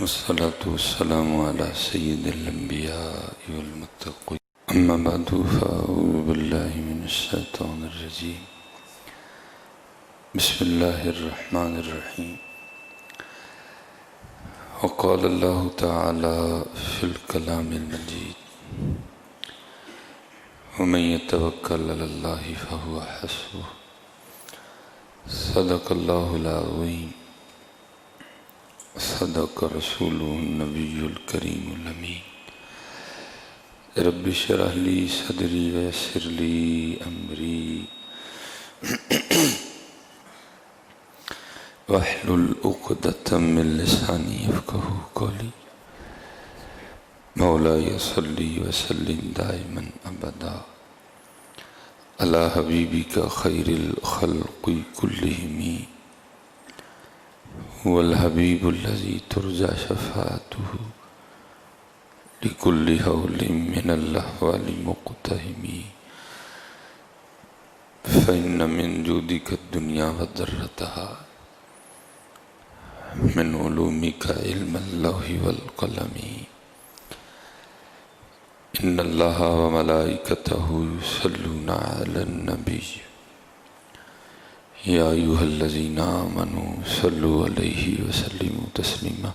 والصلاة والسلام على سيد الأنبياء والمتقين أما بعد فأعوذ بالله من الشيطان الرجيم بسم الله الرحمن الرحيم وقال الله تعالى في الكلام المجيد ومن يتوكل على الله فهو حسبه صدق الله العظيم صدق رسوله النبي الكريم الأمين رب اشرح لي صدري ويسر لي أمري واحلل عقدة من لساني يفقهوا قولي مولاي صل وسلم دائما أبدا على حبيبك خير الخلق كلهم هو الحبيب الذي ترجى شفاعته لكل هول من الأحوال مقتهم فإن من جودك الدنيا وذرتها من علومك علم اللوح والقلم إن الله وملائكته يصلون على النبي يا أيها الذين آمنوا صلوا عليه وسلموا تسليما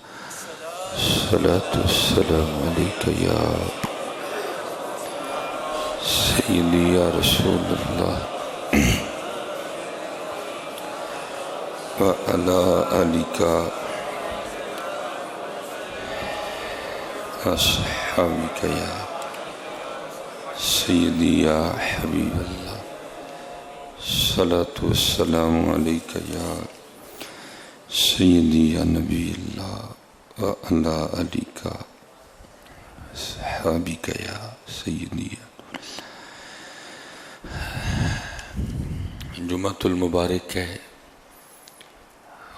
الصلاة والسلام عليك يا سيدي يا رسول الله وعلى آلك وأصحابك يا سيدي يا حبيب الله الصلاة والسلام عليك يا سيدي يا نبي الله وعلى آلك وأصحابك يا سيدي. جمعۃ المبارک ہے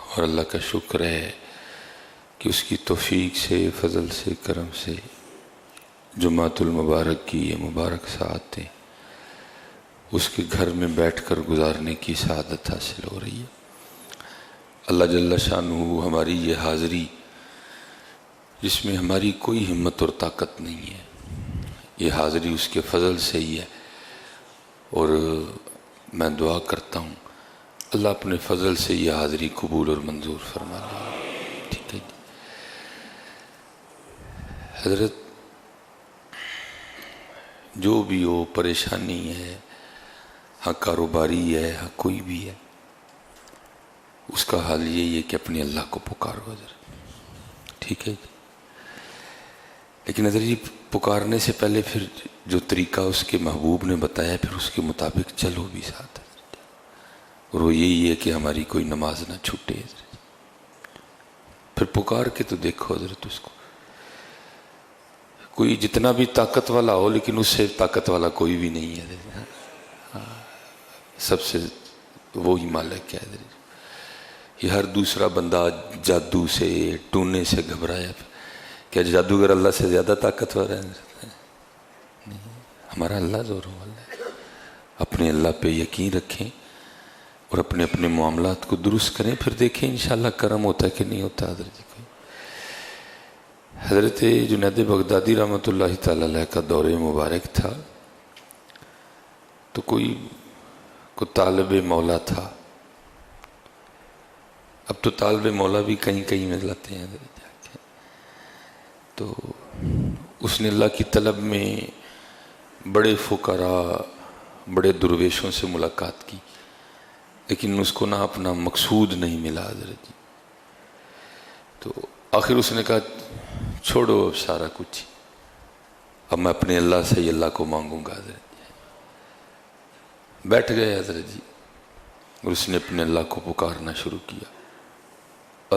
اور اللہ کا شکر ہے کہ اس کی توفیق سے فضل سے کرم سے جمعۃ المبارک کی یہ مبارک ساعتیں اس کے گھر میں بیٹھ کر گزارنے کی سعادت حاصل ہو رہی ہے. اللہ جل شانہ ہماری یہ حاضری جس میں ہماری کوئی ہمت اور طاقت نہیں ہے، یہ حاضری اس کے فضل سے ہی ہے، اور میں دعا کرتا ہوں اللہ اپنے فضل سے یہ حاضری قبول اور منظور فرما لے. ٹھیک ہے جی. حضرت جو بھی ہو، پریشانی ہے، ہاں کاروباری ہے، ہاں کوئی بھی ہے، اس کا حال یہی ہے کہ اپنے اللہ کو پکارو حضرت. ٹھیک ہے جی. لیکن حضرت جی پکارنے سے پہلے پھر جو طریقہ اس کے محبوب نے بتایا پھر اس کے مطابق چلو بھی ساتھ حضرت. اور وہ یہی ہے کہ ہماری کوئی نماز نہ چھوٹے حضرت. پھر پکار کے تو دیکھو حضرت اس کو. کوئی جتنا بھی طاقت والا ہو لیکن اس سے طاقت والا کوئی بھی نہیں ہے حضرت. سب سے وہی مالک ہے حضرت. یہ ہر دوسرا بندہ جادو سے ٹونے سے گھبرایا. کیا جادوگر اللہ سے زیادہ طاقتور ہے؟ نہیں. ہمارا اللہ زوروں والا ہے. اپنے اللہ پہ یقین رکھیں اور اپنے اپنے معاملات کو درست کریں، پھر دیکھیں انشاءاللہ کرم ہوتا ہے کہ نہیں ہوتا. حضرت جی کوئی حضرت جنید بغدادی رحمۃ اللہ تعالی علیہ کا دور مبارک تھا، تو کوئی طالب مولا تھا. اب تو طالب مولا بھی کہیں کہیں میں لاتے ہیں حضرت جا کے. تو اس نے اللہ کی طلب میں بڑے فقراء، بڑے درویشوں سے ملاقات کی، لیکن اس کو نہ اپنا مقصود نہیں ملا حضرت جی. تو آخر اس نے کہا چھوڑو اب سارا کچھ، اب میں اپنے اللہ سے ہی اللہ کو مانگوں گا حضرت. بیٹھ گئے حضرت جی اور اس نے اپنے اللہ کو پکارنا شروع کیا.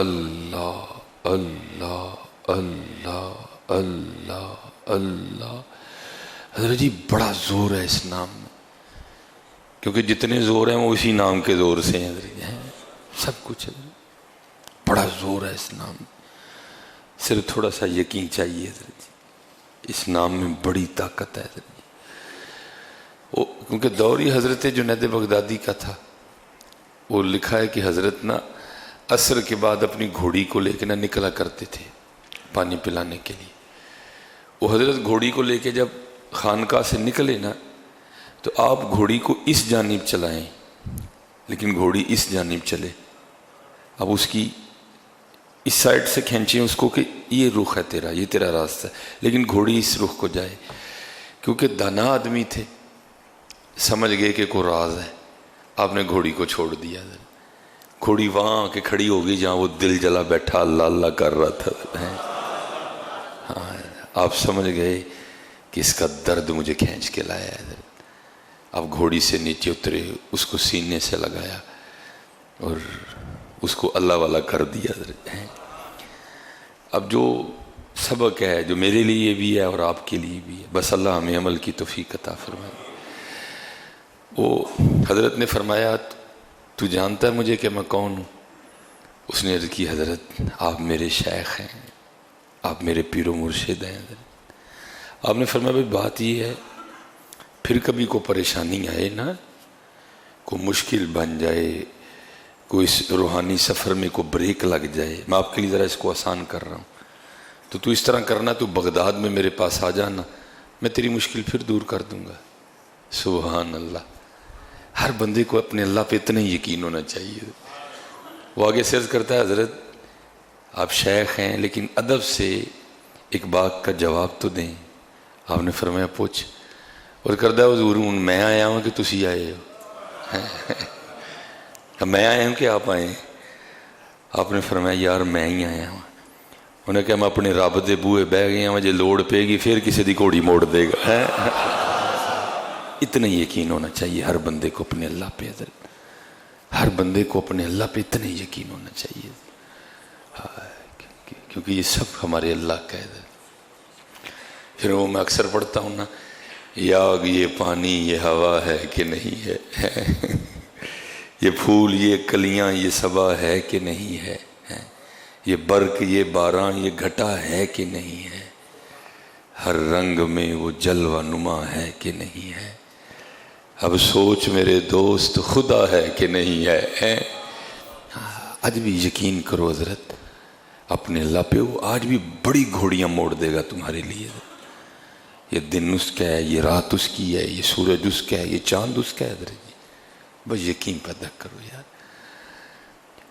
اللہ اللہ اللہ اللہ اللہ. حضرت جی بڑا زور ہے اس نام میں، کیونکہ جتنے زور ہیں وہ اسی نام کے زور سے ہیں حضرت جی. سب کچھ ہے، بڑا زور ہے اس نام میں. صرف تھوڑا سا یقین چاہیے حضرت جی. اس نام میں بڑی طاقت ہے حضرت جی. کیونکہ دور ہی حضرت جنید بغدادی کا تھا. وہ لکھا ہے کہ حضرت نا عصر کے بعد اپنی گھوڑی کو لے کے نہ نکلا کرتے تھے پانی پلانے کے لیے. وہ حضرت گھوڑی کو لے کے جب خانقاہ سے نکلے نا تو آپ گھوڑی کو اس جانب چلائیں لیکن گھوڑی اس جانب چلے. اب اس کی اس سائڈ سے کھینچیں اس کو کہ یہ رخ ہے تیرا، یہ تیرا راستہ ہے، لیکن گھوڑی اس رخ کو جائے. کیونکہ دانا آدمی تھے، سمجھ گئے کہ کوئی راز ہے. آپ نے گھوڑی کو چھوڑ دیا. گھوڑی وہاں آ کے کھڑی ہوگی جہاں وہ دل جلا بیٹھا اللہ اللہ کر رہا تھا. ہاں آپ سمجھ گئے کہ اس کا درد مجھے کھینچ کے لایا ہے. آپ گھوڑی سے نیچے اترے، اس کو سینے سے لگایا اور اس کو اللہ والا کر دیا. اب جو سبق ہے جو میرے لیے بھی ہے اور آپ کے لیے بھی ہے، بس اللہ ہمیں عمل کی توفیق عطا فرمائے. وہ حضرت نے فرمایا تو جانتا ہے مجھے کہ میں کون ہوں؟ اس نے عرض کی حضرت آپ میرے شیخ ہیں، آپ میرے پیر و مرشد ہیں. آپ نے فرمایا بھائی بات یہ ہے پھر کبھی کوئی پریشانی آئے نا، کوئی مشکل بن جائے، کوئی اس روحانی سفر میں کوئی بریک لگ جائے، میں آپ کے لیے ذرا اس کو آسان کر رہا ہوں، تو اس طرح کرنا، تو بغداد میں میرے پاس آ جانا، میں تیری مشکل پھر دور کر دوں گا. سبحان اللہ. ہر بندے کو اپنے اللہ پہ اتنا ہی یقین ہونا چاہیے. وہ آگے سے عرض کرتا ہے حضرت آپ شیخ ہیں لیکن ادب سے ایک بات کا جواب تو دیں. آپ نے فرمایا پوچھ. اور کردہ حضور میں آیا ہوں کہ تسی آئے ہو؟ میں آیا ہوں کہ آپ آئے ہیں؟ آپ نے فرمایا یار میں ہی آیا ہوں. انہیں کہا میں اپنے رب دے بوئے بہ گیا ہوں، جے لوڑ پے گی پھر کسی دی گھوڑی موڑ دے گا. اتنا یقین ہونا چاہیے ہر بندے کو اپنے اللہ پہ. حضرت ہر بندے کو اپنے اللہ پہ اتنا یقین ہونا چاہیے کیونکہ یہ سب ہمارے اللہ کا ہے. پھر وہ میں اکثر پڑھتا ہوں نا، یہ آگ یہ پانی یہ ہوا ہے کہ نہیں ہے، یہ پھول یہ کلیاں یہ صبا ہے کہ نہیں ہے، یہ برق یہ باران یہ گھٹا ہے کہ نہیں ہے، ہر رنگ میں وہ جلوہ نما ہے کہ نہیں ہے. اب سوچ میرے دوست خدا ہے کہ نہیں ہے. آج بھی یقین کرو حضرت اپنے اللہ پہ، وہ آج بھی بڑی گھوڑیاں موڑ دے گا تمہارے لیے. یہ دن اس کا ہے، یہ رات اس کی ہے، یہ سورج اس کا ہے، یہ چاند اس کا ہے. حضرت جی بس یقین پیدا کرو یار.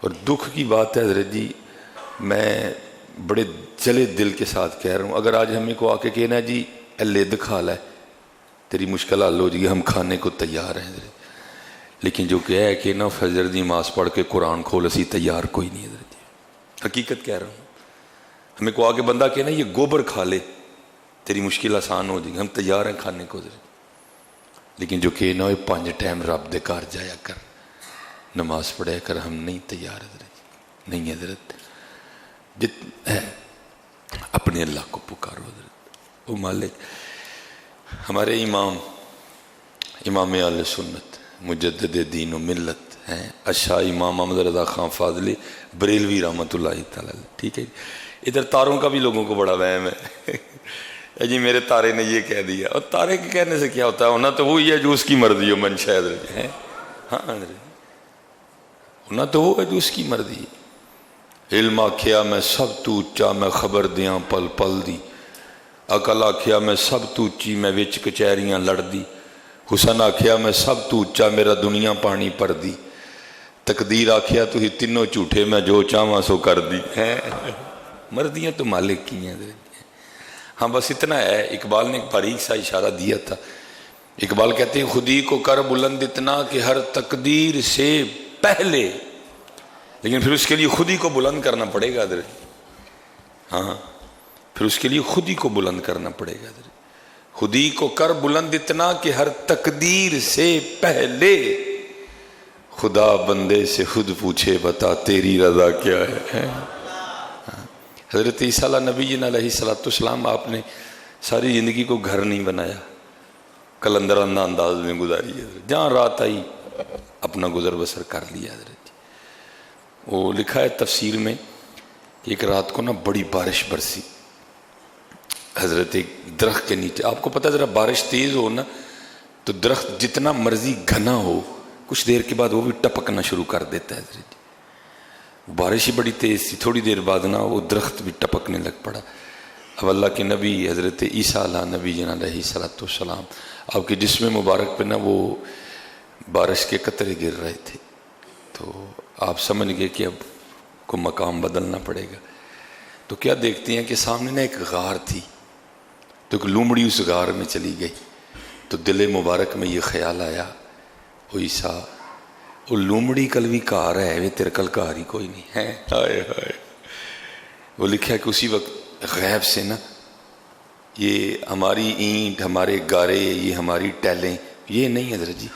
اور دکھ کی بات ہے حضرت جی، میں بڑے جلے دل کے ساتھ کہہ رہا ہوں، اگر آج ہمیں کو آ کے کہنا ہے جی لد کھا لے تیری مشکل حل ہو جائے گی، ہم کھانے کو تیار ہیں حضرت. لیکن جو کہ کہ نا فجر دی نماز پڑھ کے قرآن کھول اسی تیار کوئی نہیں حضرت جی. حقیقت کہہ رہا ہوں. ہمیں کو آ کے بندہ کہنا یہ گوبر کھا لے تیری مشکل آسان ہو جائے گی، ہم تیار ہیں کھانے کو حضرت. لیکن جو کہ نا 5 ٹائم رب دے گھر جایا کر، نماز پڑھیا کر، ہم نہیں تیار حضرت. نہیں حضرت اپنے اللہ کو پکارو حضرت. وہ مالک ہمارے امام اہل سنت مجدد دین و ملت ہیں اشاہ امام محمد رضا خان فاضلی بریلوی رحمۃ اللہ تعالی. ٹھیک ہے. ادھر تاروں کا بھی لوگوں کو بڑا وہم ہے جی میرے تارے نے یہ کہہ دیا. اور تارے کے کہنے سے کیا ہوتا ہے، ہونا تو وہی ہے جو اس کی مرضی ہو، منشا حضرت ہے. ہاں ہونا تو وہ ہے جو اس کی مرضی ہے. علم آکھیا میں سب تو اچا میں خبر دیاں پل پل دی، عقل آکھیا میں سب تو اچی میں وچ کچہریاں لڑ دی، حسن آکھیا میں سب تو اچا میرا دنیا پانی پر دی، تقدیر آکھیا تو ہی تینوں جھوٹے میں جو چاہواں سو کر دی. مرضیاں تو مالک کی ہیں. ہاں بس اتنا ہے. اقبال نے ایک باریک سا اشارہ دیا تھا. اقبال کہتے ہیں خودی کو کر بلند اتنا کہ ہر تقدیر سے پہلے، لیکن پھر اس کے لیے خود ہی کو بلند کرنا پڑے گا حضرت. ہاں پھر اس کے لیے خود ہی کو بلند کرنا پڑے گا حضرت. خودی کو کر بلند اتنا کہ ہر تقدیر سے پہلے خدا بندے سے خود پوچھے بتا تیری رضا کیا ہے. حضرت عیسیٰ علیہ نبی علیہ السلام آپ نے ساری زندگی کو گھر نہیں بنایا، کلندرانہ انداز میں گزاری ہے. جہاں رات آئی اپنا گزر بسر کر لیا حضرت. وہ لکھا ہے تفسیر میں کہ ایک رات کو نا بڑی بارش برسی حضرت ایک درخت کے نیچے. آپ کو پتہ ذرا بارش تیز ہو نا تو درخت جتنا مرضی گھنا ہو کچھ دیر کے بعد وہ بھی ٹپکنا شروع کر دیتا ہے حضرت. بارش ہی بڑی تیز تھی، تھوڑی دیر بعد نا وہ درخت بھی ٹپکنے لگ پڑا۔ اب اللہ کے نبی حضرت عیسیٰ علیہ نبی جنا علیہ السلام آپ کے جسم مبارک پہ نا وہ بارش کے قطرے گر رہے تھے، تو آپ سمجھ گئے کہ اب کو مقام بدلنا پڑے گا۔ تو کیا دیکھتے ہیں کہ سامنے نا ایک غار تھی، تو ایک لومڑی اس غار میں چلی گئی۔ تو دل مبارک میں یہ خیال آیا، او عیسیٰ وہ لومڑی کل بھی کار ہے، وہ تیرے کل کار ہی کوئی نہیں ہے۔ ہائے ہائے، وہ لکھا ہے کہ اسی وقت غیب سے نا یہ ہماری اینٹ، ہمارے گارے، یہ ہماری ٹیلیں، یہ نہیں حضرت جی،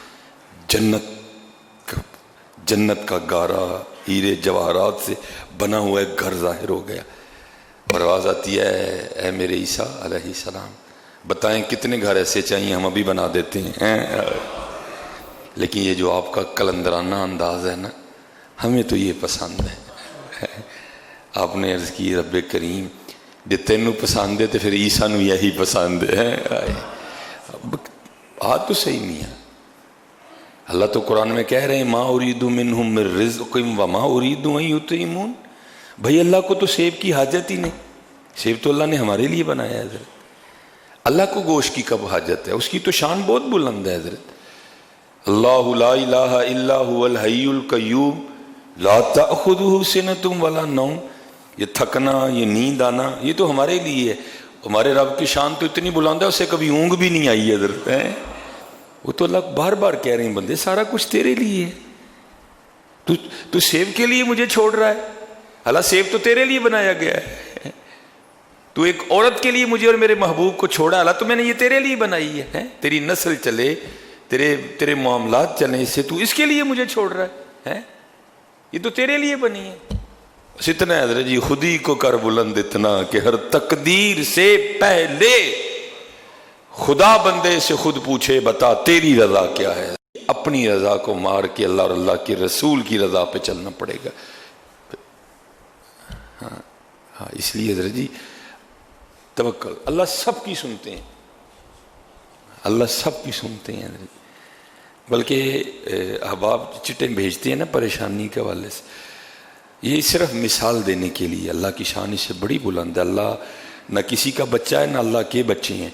جنت کا گارا ہیرے جواہرات سے بنا ہوا ایک گھر ظاہر ہو گیا۔ اور آواز آتی ہے، اے میرے عیسیٰ علیہ السلام بتائیں کتنے گھر ایسے چاہیے، ہم ابھی بنا دیتے ہیں۔ لیکن یہ جو آپ کا کلندرانہ انداز ہے نا، ہمیں تو یہ پسند ہے۔ آپ نے عرض کی رب کریم جے تینوں پسند ہے تو پھر عیسیٰ نو یہی پسند ہے۔ بات تو صحیح نہیں ہے۔ اللہ تو قرآن میں کہہ رہے ہیں ما ارید منہم من رزق وما ارید ان یطعمون، بھائی اللہ کو تو سیب کی حاجت ہی نہیں، سیب تو اللہ نے ہمارے لیے بنایا ہے حضرت۔ اللہ کو گوشت کی کب حاجت ہے؟ اس کی تو شان بہت بلند ہے حضرت۔ اللہ لا الہ الا هو الحی القیوم لا تأخذہ سنۃ ولا نوم، یہ تھکنا، یہ نیند آنا، یہ تو ہمارے لیے ہے۔ ہمارے رب کی شان تو اتنی بلند ہے، اسے کبھی اونگ بھی نہیں آئی حضرت ہے۔ وہ تو اللہ بار بار کہہ رہے ہیں بندے سارا کچھ تیرے لیے ہے، تو سیب کے لیے مجھے چھوڑ رہا ہے؟ اللہ سیب تو تیرے لیے بنایا گیا ہے، تو ایک عورت کے لیے مجھے اور میرے محبوب کو چھوڑا، اللہ تو میں نے یہ تیرے لیے بنائی ہے، تیری نسل چلے، تیرے معاملات چلیں، اس سے تو اس کے لیے مجھے چھوڑ رہا ہے، یہ تو تیرے لیے بنی ہے۔ بس اتنا ہے حضرت جی، خود ہی کو کر بلند اتنا کہ ہر تقدیر سے پہلے خدا بندے سے خود پوچھے بتا تیری رضا کیا ہے۔ اپنی رضا کو مار کے اللہ اور اللہ کے رسول کی رضا پہ چلنا پڑے گا۔ ہاں اس لیے حضرت جی توکل، اللہ سب کی سنتے ہیں، اللہ سب کی سنتے ہیں حضرت۔ بلکہ احباب چٹیں بھیجتے ہیں نا پریشانی کے حوالے سے، یہ صرف مثال دینے کے لیے، اللہ کی شان اس سے بڑی بلند ہے۔ اللہ نہ کسی کا بچہ ہے نہ اللہ کے بچے ہیں،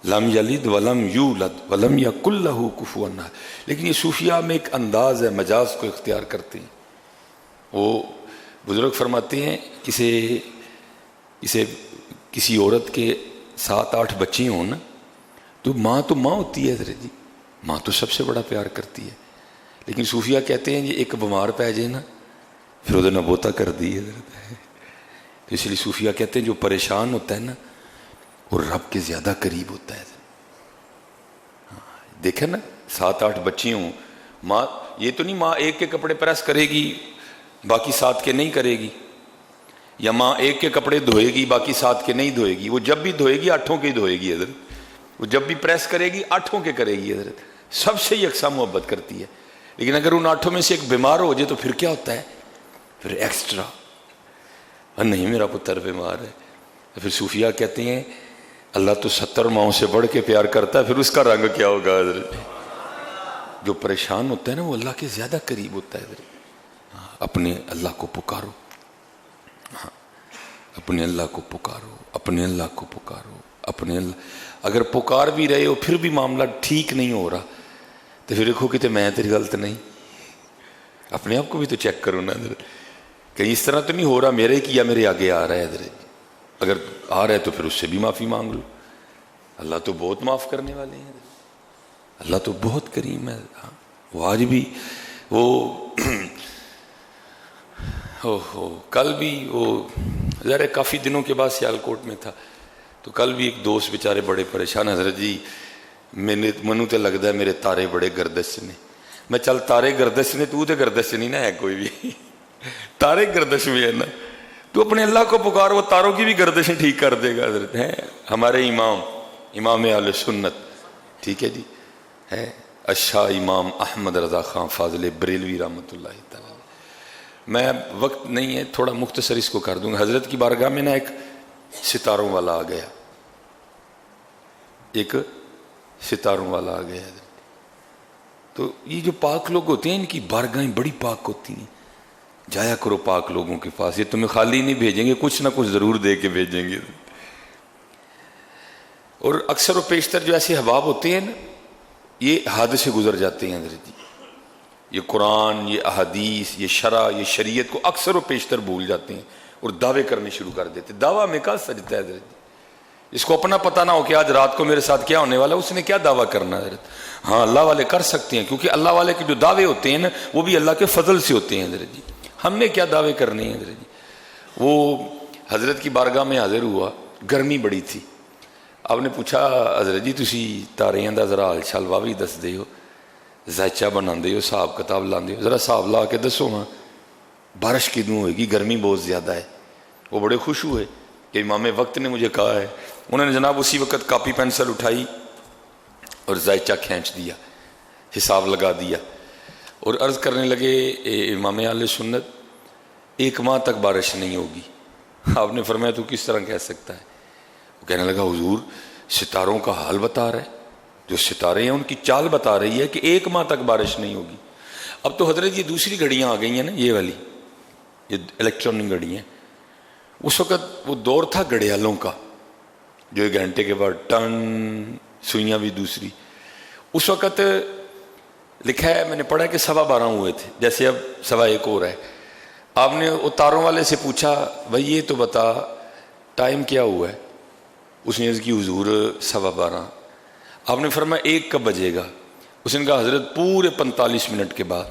لم یلد ولم یولد ولم یکن لہ کفوا احد۔ لیکن یہ صوفیہ میں ایک انداز ہے، مجاز کو اختیار کرتے ہیں۔ وہ بزرگ فرماتے ہیں کسی عورت کے 7-8 بچے ہوں نا، تو ماں ہوتی ہے حضرت جی، ماں تو سب سے بڑا پیار کرتی ہے۔ لیکن صوفیہ کہتے ہیں یہ ایک بیمار پہ جائے نا پھر وہ نبوتا کر دی حضرت۔ تو اس لیے صوفیہ کہتے ہیں جو پریشان ہوتا ہے نا وہ رب کے زیادہ قریب ہوتا ہے۔ دیکھیں نا 7-8 بچی ہوں، ماں یہ تو نہیں ماں ایک کے کپڑے پریس کرے گی باقی 7 کے نہیں کرے گی، یا ماں ایک کے کپڑے دھوئے گی باقی 7 کے نہیں دھوئے گی، وہ جب بھی دھوئے گی 8 کے ہی دھوئے گی حضرت، وہ جب بھی پریس کرے گی 8 کے کرے گی حضرت، سب سے یکساں محبت کرتی ہے۔ لیکن اگر ان 8 میں سے ایک بیمار ہو جائے تو پھر کیا ہوتا ہے؟ پھر ایکسٹرا، نہیں میرا پتر بیمار ہے۔ پھر صوفیہ کہتے ہیں اللہ تو 70 ماؤں سے بڑھ کے پیار کرتا ہے، پھر اس کا رنگ کیا ہوگا حضرت؟ جو پریشان ہوتا ہے نا وہ اللہ کے زیادہ قریب ہوتا ہے حضرت۔ اپنے اللہ کو پکارو، اپنے اللہ کو پکارو، اپنے اللہ کو پکارو، اپنے اللہ۔ اگر پکار بھی رہے ہو پھر بھی معاملہ ٹھیک نہیں ہو رہا تو پھر دیکھو کہ میں تیری غلط نہیں، اپنے آپ کو بھی تو چیک کرو نا حضرت، کہیں اس طرح تو نہیں ہو رہا میرے کی یا میرے آگے آ رہا ہے حضرت۔ اگر آ رہا ہے تو پھر اس سے بھی معافی مانگ لو، اللہ تو بہت معاف کرنے والے ہیں، اللہ تو بہت کریم ہے۔ وہ آج بھی کل بھی وہ ذرا کافی دنوں کے بعد سیالکوٹ میں تھا، تو کل بھی ایک دوست بیچارے بڑے پریشان، حضرت جی منو تے لگتا ہے میرے تارے بڑے گردش نے۔ میں چل تارے گردش نے، تو تے گردش نہیں نہ ہے کوئی بھی، تارے گردش میں ہے نا، تو اپنے اللہ کو پکار، وہ تاروں کی بھی گردشیں ٹھیک کر دے گا حضرت۔ ہے ہمارے امام اہل سنت، ٹھیک ہے جی، ہے اشاہ امام احمد رضا خان فاضل بریلوی رحمۃ اللہ تعالی۔ میں وقت نہیں ہے، تھوڑا مختصر اس کو کر دوں گا۔ حضرت کی بارگاہ میں نا ایک ستاروں والا آ گیا، ایک ستاروں والا آ گیا حضرت۔ تو یہ جو پاک لوگ ہوتے ہیں ان کی بارگاہیں بڑی پاک ہوتی ہیں، جایا کرو پاک لوگوں کے پاس، یہ تمہیں خالی نہیں بھیجیں گے، کچھ نہ کچھ ضرور دے کے بھیجیں گے۔ اور اکثر و بیشتر جو ایسے احباب ہوتے ہیں نا، یہ حد سے گزر جاتے ہیں حضرت جی، یہ قرآن، یہ احادیث، یہ شرع، یہ شریعت کو اکثر و بیشتر بھول جاتے ہیں اور دعوے کرنے شروع کر دیتے۔ دعویٰ میں کہاں سجتا ہے حضرت جی؟ اس کو اپنا پتہ نہ ہو کہ آج رات کو میرے ساتھ کیا ہونے والا ہے، اس نے کیا دعویٰ کرنا ہے حضرت؟ ہاں اللہ والے کر سکتے ہیں، کیونکہ اللہ والے کے جو دعوے ہوتے ہیں نا وہ بھی اللہ کے فضل سے ہوتے ہیں حضرت جی۔ ہم نے کیا دعوے کرنے ہیں حضرت جی؟ وہ حضرت کی بارگاہ میں حاضر ہوا، گرمی بڑی تھی۔ آپ نے پوچھا حضرت جی تسی تاریاں دا ذرا حال چال واوی دس دے ہو، زائچہ بنا دے ہو، حساب کتاب لاندے ہو، ذرا حساب لا کے دسو ہاں بارش کدوں ہوئے گی، گرمی بہت زیادہ ہے۔ وہ بڑے خوش ہوئے کہ امام وقت نے مجھے کہا ہے۔ انہوں نے جناب اسی وقت کاپی پینسل اٹھائی اور زائچہ کھینچ دیا، حساب لگا دیا اور عرض کرنے لگے اے امام اہل سنت، 1 ماہ تک بارش نہیں ہوگی۔ آپ نے فرمایا تو کس طرح کہہ سکتا ہے؟ وہ کہنے لگا حضور ستاروں کا حال بتا رہا ہے، جو ستارے ہیں ان کی چال بتا رہی ہے کہ 1 ماہ تک بارش نہیں ہوگی۔ اب تو حضرت یہ دوسری گھڑیاں آ گئی ہیں نا، یہ والی، یہ الیکٹرانک گھڑیاں۔ اس وقت وہ دور تھا گھڑیالوں کا، جو 1 گھنٹے کے بعد ٹن، سوئیاں بھی دوسری۔ اس وقت لکھا ہے، میں نے پڑھا کہ 12:15 ہوئے تھے، جیسے اب 1:15 ہو رہا ہے۔ آپ نے اتاروں والے سے پوچھا بھائی یہ تو بتا ٹائم کیا ہوا ہے؟ اس نے عرض کی حضور 12:15۔ آپ نے فرمایا 1 کب بجے گا؟ اس نے کہا حضرت پورے 45 منٹ کے بعد۔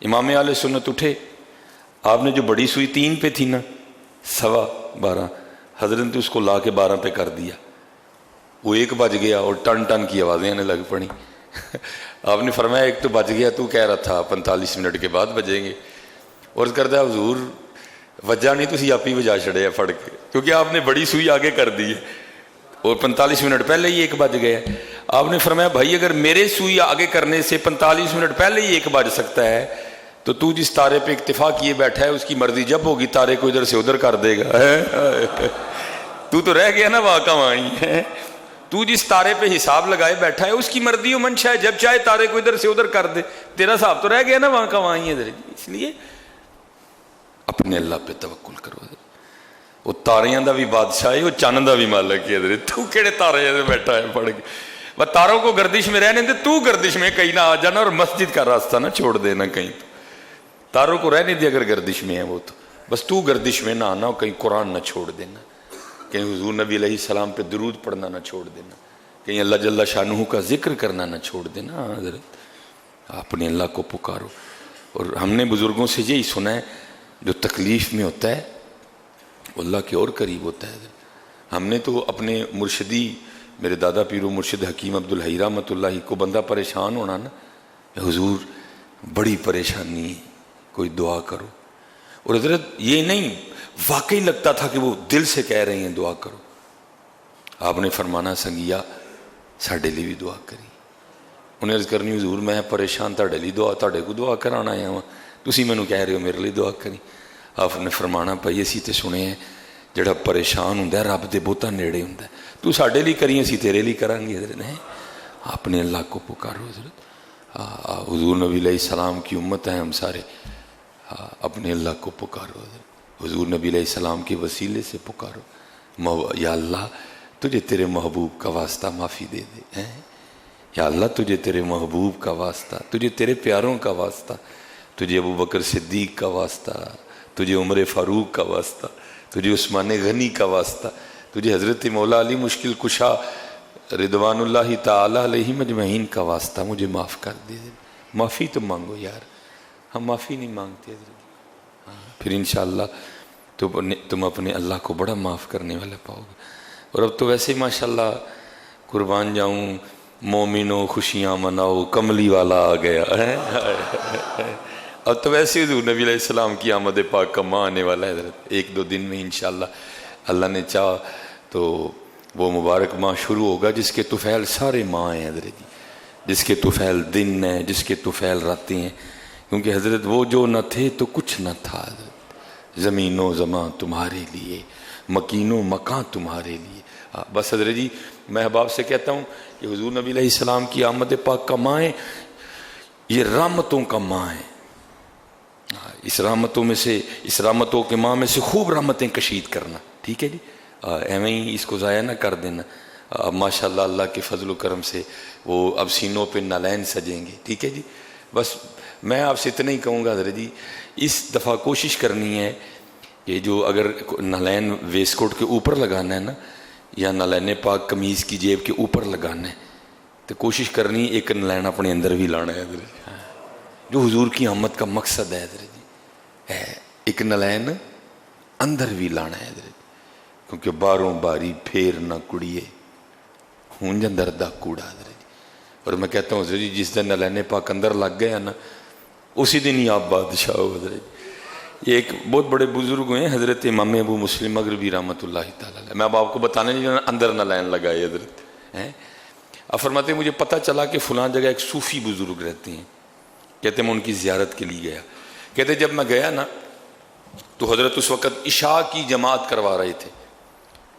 امام اہل سنت اٹھے، آپ نے جو بڑی سوئی 3 پہ تھی نا، 12:15، حضرت نے اس کو لا کے 12 پہ کر دیا۔ وہ 1 بج گیا اور ٹن ٹن کی آوازیں آنے لگ پڑی۔ آپ نے فرمایا 1 تو بج گیا، تو کہہ رہا تھا 45 منٹ کے بعد بجیں گے۔ اور کرتا ہے حضور وجہ نہیں، تسی آپ ہی وجہ چھڑے ہے پھڑ کے، کیونکہ آپ نے بڑی سوئی آگے کر دی ہے اور 45 منٹ پہلے ہی 1 بج گیا۔ آپ نے فرمایا بھائی اگر میرے سوئی آگے کرنے سے 45 منٹ پہلے ہی 1 بج سکتا ہے تو جس تارے پہ اکتفا کیے بیٹھا ہے اس کی مرضی جب ہوگی تارے کو ادھر سے ادھر کر دے گا۔ تو رہ گیا نا وہاں کا وہاں ہی۔ تو جس تارے پہ حساب لگائے بیٹھا ہے اس کی مرضی و منشا ہے، جب چاہے تارے کو ادھر سے ادھر کر دے، تیرا حساب تو رہ گیا نا وہاں کا وہاں ہی۔ اس لیے اپنے اللہ پہ توکل کرو۔ وہ تاریاں دا بھی بادشاہ ہے، وہ چاند دا بھی مالک ہے۔ تو کہڑے تارے سے بیٹھا ہے پڑھ کے؟ وہ تاروں کو گردش میں رہنے دے، تو گردش میں کہیں نہ آ جانا اور مسجد کا راستہ نہ چھوڑ دینا کہیں۔ تو تاروں کو رہنے دے اگر گردش میں ہے وہ، تو بس تو گردش میں نہ آنا، کہیں قرآن نہ چھوڑ دینا، کہیں حضور نبی علیہ السلام پہ درود پڑھنا نہ چھوڑ دینا، کہیں اللہ جل شانہ کا ذکر کرنا نہ چھوڑ دینا۔ حضرت اپنے اللہ کو پکارو۔ اور ہم نے بزرگوں سے یہی سنا ہے، جو تکلیف میں ہوتا ہے وہ اللہ کے اور قریب ہوتا ہے۔ ہم نے تو اپنے مرشدی میرے دادا پیر و مرشد حکیم عبدالحی رحمۃ اللہ کو بندہ پریشان ہونا نا، حضور بڑی پریشانی ہے، کوئی دعا کرو۔ اور حضرت یہ نہیں، واقعی لگتا تھا کہ وہ دل سے کہہ رہے ہیں دعا کرو۔ آپ نے فرمانا سنگیا ساڈے لیے بھی دعا کری۔ انہیں عرض کرنی حضور میں پریشان، تاڈے لیے دعا، تاڈے کو دعا کرانا آیا ہوں، تسی مینوں کہہ رہے ہو میرے لیے دعا کری۔ آپ نے فرمانا بھائی اسی تے سنے ہیں جڑا پریشان ہوندا ہے رب دے بہتا نیڑے ہوندا ہے، تو ساڈے لیے کری اسی تیرے لیے کریں گے۔ حضرت نے اپنے اللہ کو پکارو۔ حضرت حضور نبی علیہ السلام کی امت ہیں ہم سارے، اپنے اللہ کو پکارو۔ حضور نبی علیہ السلام کے وسیلے سے پکارو، یا اللہ تجھے تیرے محبوب کا واسطہ معافی دے دے، یا اللہ تجھے تیرے محبوب کا واسطہ، تجھے تیرے پیاروں کا واسطہ، تجھے ابو بکر صدیق کا واسطہ، تجھے عمر فاروق کا واسطہ، تجھے عثمان غنی کا واسطہ، تجھے حضرت مولا علی مشکل کشا رضوان اللہ تعالی علیہ مجمعین کا واسطہ، مجھے معاف کر دے۔ معافی تو مانگو یار، ہم معافی نہیں مانگتے حضرت، پھر انشاءاللہ تم اپنے اللہ کو بڑا معاف کرنے والا پاؤ گے۔ اور اب تو ویسے ہی ماشاءاللہ قربان جاؤں، مومنوں خوشیاں مناؤ، کملی والا آ گیا ہے۔ اب تو ویسے حضور نبی علیہ السلام کی آمد پاک کا ماہ آنے والا ہے حضرت، 1-2 دن میں انشاءاللہ اللہ نے چاہا تو وہ مبارک ماہ شروع ہوگا جس کے طفیل سارے ماہ ہیں حضرت جی، جس کے طفیل دن ہیں، جس کے طفیل راتیں ہیں، کیونکہ حضرت وہ جو نہ تھے تو کچھ نہ تھا حضرت، زمین و زمان تمہارے لیے، مکین و مکان تمہارے لیے۔ بس حضرت جی میں احباب سے کہتا ہوں کہ حضور نبی علیہ السلام کی آمد پاک کا ماہ ہے، یہ رحمتوں کا ماہ ہے، اس رحمتوں میں سے، اس رحمتوں کے ماہ میں سے خوب رحمتیں کشید کرنا، ٹھیک ہے جی، ایویں ہی اس کو ضائع نہ کر دینا۔ اب ماشاءاللہ اللہ کے فضل و کرم سے وہ اب سینوں پہ نالین سجیں گے، ٹھیک ہے جی۔ بس میں آپ سے اتنا ہی کہوں گا حضرت جی، اس دفعہ کوشش کرنی ہے کہ جو اگر نالین ویسٹ کوٹ کے اوپر لگانا ہے نا، یا نالین پاک قمیض کی جیب کے اوپر لگانا ہے، تو کوشش کرنی ہے ایک نالین اپنے اندر بھی لانا ہے حضرت جی، جو حضور کی آمد کا مقصد ہے حضرت جی، ایک نالین اندر بھی لانا ہے حضرت جی، کیونکہ باروں باری پھیر نہ کڑیے ہون اندر دا کوڑا حضرت جی۔ اور میں کہتا ہوں حضرت جی، جس دن نالین پاک اندر لگ گیا نا، اسی دن ہی آپ بادشاہ ہو حضرت جی۔ یہ ایک بہت بڑے بزرگ ہوئے ہیں حضرت امام ابو مسلم مغربی رحمۃ اللہ تعالیٰ علیہ، میں اب آپ کو بتانے نہیں جانا اندر نالین لگائے حضرت ہیں۔ اب فرماتے ہیں مجھے پتہ چلا کہ فلاں جگہ ایک صوفی بزرگ رہتے ہیں، کہتے میں ان کی زیارت کے لیے گیا، کہتے جب میں گیا نا تو حضرت اس وقت عشاء کی جماعت کروا رہے تھے،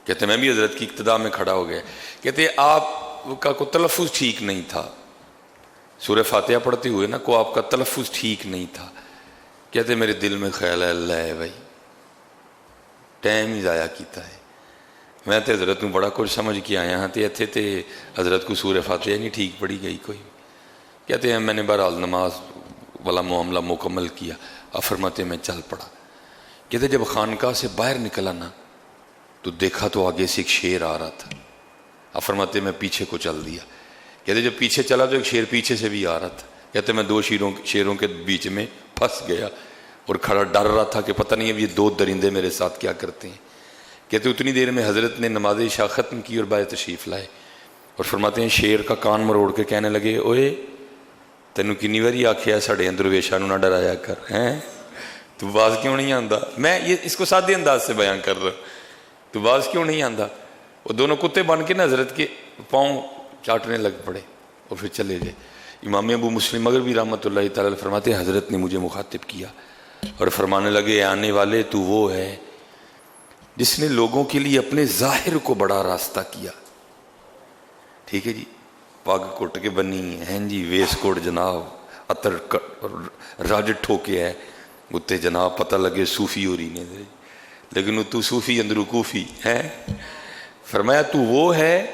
کہتے میں بھی حضرت کی ابتدا میں کھڑا ہو گیا، کہتے آپ کا کوئی تلفظ ٹھیک نہیں تھا، سورہ فاتحہ پڑھتے ہوئے نا کو آپ کا تلفظ ٹھیک نہیں تھا، کہتے میرے دل میں خیال ہے اللہ ہے بھائی ٹائم ہی ضائع کیتا ہے، میں تے حضرت بڑا کچھ سمجھ کے آیا ہاں تے اتھے تے حضرت کو سورہ فاتحہ نہیں ٹھیک پڑھی گئی کوئی، کہتے ہیں میں نے بہرحال نماز والا معاملہ مکمل کیا، اب فرماتے میں چل پڑا، کہتے جب خانقاہ سے باہر نکلا نا تو دیکھا تو آگے سے ایک شیر آ رہا تھا، اب فرماتے میں پیچھے کو چل دیا، کہتے جب پیچھے چلا تو ایک شیر پیچھے سے بھی آ رہا تھا، کہتے میں دو شیروں کے بیچ میں پھنس گیا اور کھڑا ڈر رہا تھا کہ پتہ نہیں اب یہ دو درندے میرے ساتھ کیا کرتے ہیں، کہتے اتنی دیر میں حضرت نے نماز عشاء ختم کی اور باہر تشریف لائے، اور فرماتے ہیں شیر کا کان مروڑ کے کہنے لگے اوئے تینوں کنی باری آکھیا ساڑے درویشاں نو نہ ڈرایا کر، ہیں تو باز کیوں نہیں آندا، میں یہ اس کو سادے انداز سے بیان کر رہا ہوں، تو باز کیوں نہیں آندا، وہ دونوں کتے بن کے نا حضرت کے پاؤں چاٹنے لگ پڑے اور پھر چلے گئے۔ امام ابو مسلم مغربی رحمۃ اللہ تعالیٰ علیہ فرماتے ہیں حضرت نے مجھے مخاطب کیا اور فرمانے لگے آنے والے تو وہ ہے جس نے لوگوں کے لیے اپنے ظاہر کو بڑا راستہ کیا، ٹھیک ہے جی، پگ کٹ کے بنی ہیں جی، ویس کوٹ جناب عطر راج ٹھوکے ہے اتنے جناب پتہ لگے صوفی ہو رہی نے، لیکن تو صوفی اندرو کوفی ہے، فرمایا تو وہ ہے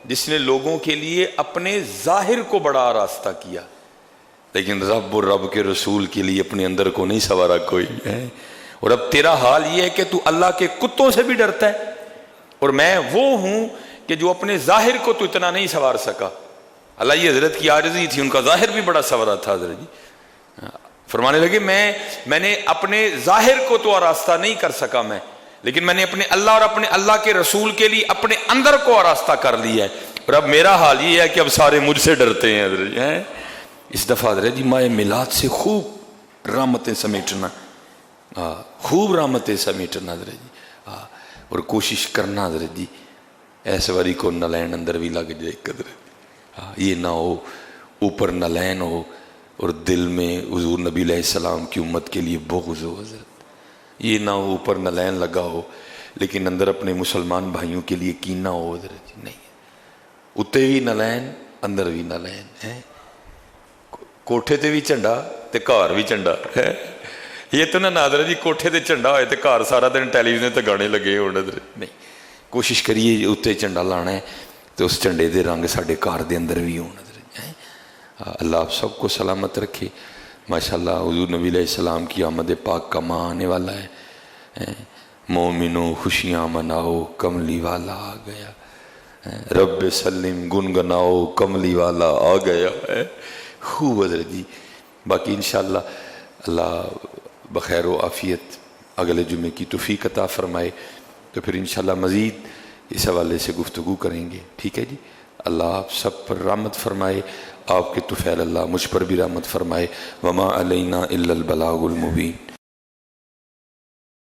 جس نے لوگوں کے لیے اپنے ظاہر کو بڑا راستہ کیا، لیکن رب اور رب کے رسول کے لیے اپنے اندر کو نہیں سنوارا کوئی ہے، اور اب تیرا حال یہ ہے کہ تو اللہ کے کتوں سے بھی ڈرتا ہے، اور میں وہ ہوں کہ جو اپنے ظاہر کو تو اتنا نہیں سنوار سکا۔ اللہ یہ حضرت کی عاجزی تھی، ان کا ظاہر بھی بڑا سنورا تھا حضرت جی، فرمانے لگے میں نے اپنے ظاہر کو تو راستہ نہیں کر سکا میں، لیکن میں نے اپنے اللہ اور اپنے اللہ کے رسول کے لیے اپنے اندر کو راستہ کر لیا ہے، اور اب میرا حال یہ ہے کہ اب سارے مجھ سے ڈرتے ہیں حضرت جی۔ اس دفعہ حضرت جی ماہ میلاد سے خوب رحمتیں سمیٹنا، خوب رحمتیں سمیٹنا حضرت جی، اور کوشش کرنا حضرت جی ایسے واری کو نالین اندر بھی لگ جائے قدر، یہ نہ ہو اوپر نالین ہو اور دل میں حضور نبی علیہ السلام کی امت کے لیے بغض ہو حضرت، یہ نہ ہو اوپر نالین لگا ہو لیکن اندر اپنے مسلمان بھائیوں کے لیے کینہ ہو حضرت جی، نہیں، اتنے بھی نالین اندر بھی نالین ہے، کوٹھے تے بھی جھنڈا تے گھر بھی جھنڈا ہے، یہ تو نہ حضرت جی کوٹھے تے جھنڈا ہوئے تے گھر سارا دن ٹیلی ویژن تے گانے لگے ہو حضرت، نہیں، کوشش کریے اتنے جھنڈا لانا ہے تو اس جھنڈے دے رنگ ساڈے گھر دے اندر بھی ہون حضرت، اللہ آپ سب کو سلامت رکھے۔ ماشاءاللہ حضور نبی علیہ السلام کی آمد پاک کا ماہ آنے والا ہے، مومنوں خوشیاں مناؤ کملی والا آ گیا، رب سلم گنگناؤ کملی والا آ گیا ہے، خوب حضرت جی۔ باقی انشاءاللہ اللہ بخیر و عافیت اگلے جمعے کی توفیق عطا فرمائے تو پھر انشاءاللہ مزید اس حوالے سے گفتگو کریں گے، ٹھیک ہے جی۔ اللہ آپ سب پر رحمت فرمائے، آپ کے طفیل اللہ مجھ پر بھی رحمت فرمائے، وما علینا الا البلاغ المبین۔